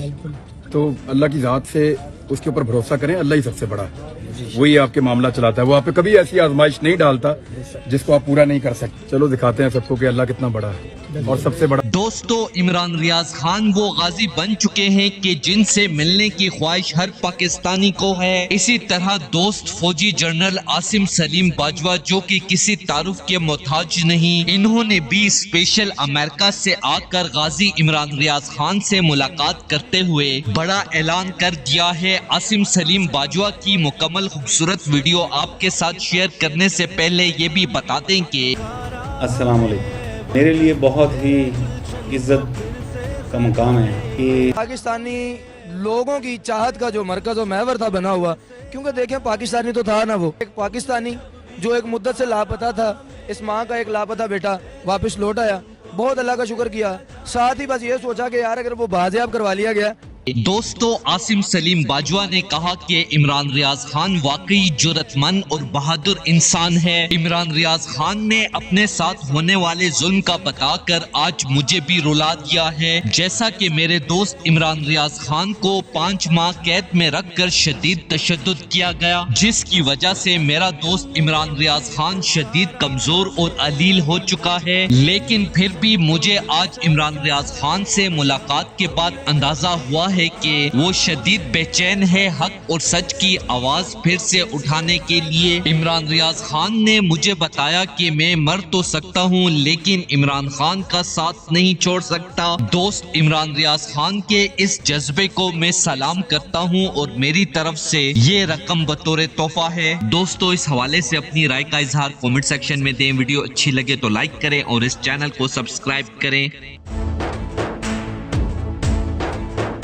बिल्कुल। तो अल्लाह की ज़ात से उसके ऊपर भरोसा करें, अल्लाह ही सबसे बड़ा है, वही आपके मामला चलाता है। वो आप पे कभी ऐसी आजमाइश नहीं डालता जिसको आप पूरा नहीं कर सकते। चलो दिखाते हैं सबको कि अल्लाह कितना बड़ा है और सबसे बड़ा। दोस्तों, इमरान रियाज खान वो गाजी बन चुके हैं कि जिनसे मिलने की ख्वाहिश हर पाकिस्तानी को है। इसी तरह दोस्त फौजी जनरल आसिम सलीम बाजवा, जो कि किसी तारुफ के मोहताज नहीं, इन्होंने भी स्पेशल अमेरिका से आकर गाजी इमरान रियाज खान से मुलाकात करते हुए बड़ा ऐलान कर दिया है। आसिम सलीम बाजवा की मुकम्मल खूबसूरत वीडियो आपके साथ शेयर करने से पहले ये भी बता दें कि अस्सलाम वालेकुम। मेरे लिए बहुत ही इज्जत का मुकाम है कि पाकिस्तानी लोगों की चाहत का जो मरकज और महवर था बना हुआ, क्योंकि देखें पाकिस्तानी तो था ना, वो एक पाकिस्तानी जो एक मुद्दत से लापता था, इस माँ का एक लापता बेटा वापस लौट आया, बहुत अल्लाह का शुक्र किया। साथ ही बस ये सोचा कि यार अगर वो बाजियाब करवा लिया गया। दोस्तों, आसिम सलीम बाजवा ने कहा कि इमरान रियाज खान वाकई जुर्रतमंद और बहादुर इंसान है। इमरान रियाज खान ने अपने साथ होने वाले जुल्म का बताकर आज मुझे भी रुला दिया है। जैसा कि मेरे दोस्त इमरान रियाज खान को 5 माह कैद में रखकर शदीद तशद्दुद किया गया, जिसकी वजह से मेरा दोस्त इमरान रियाज खान शदीद कमजोर और अलील हो चुका है। लेकिन फिर भी मुझे आज इमरान रियाज खान से मुलाकात के बाद अंदाजा हुआ है कि वो शदीद बेचैन है हक और सच की आवाज फिर से उठाने के लिए। इमरान रियाज खान ने मुझे बताया कि मैं मर तो सकता हूँ लेकिन इमरान खान का साथ नहीं छोड़ सकता। दोस्त इमरान रियाज खान के इस जज्बे को मैं सलाम करता हूँ और मेरी तरफ से ये रकम बतौर तोहफा है। दोस्तों, इस हवाले से अपनी राय का इजहार कमेंट सेक्शन में दें। वीडियो अच्छी लगे तो लाइक करें और इस चैनल को सब्सक्राइब करें।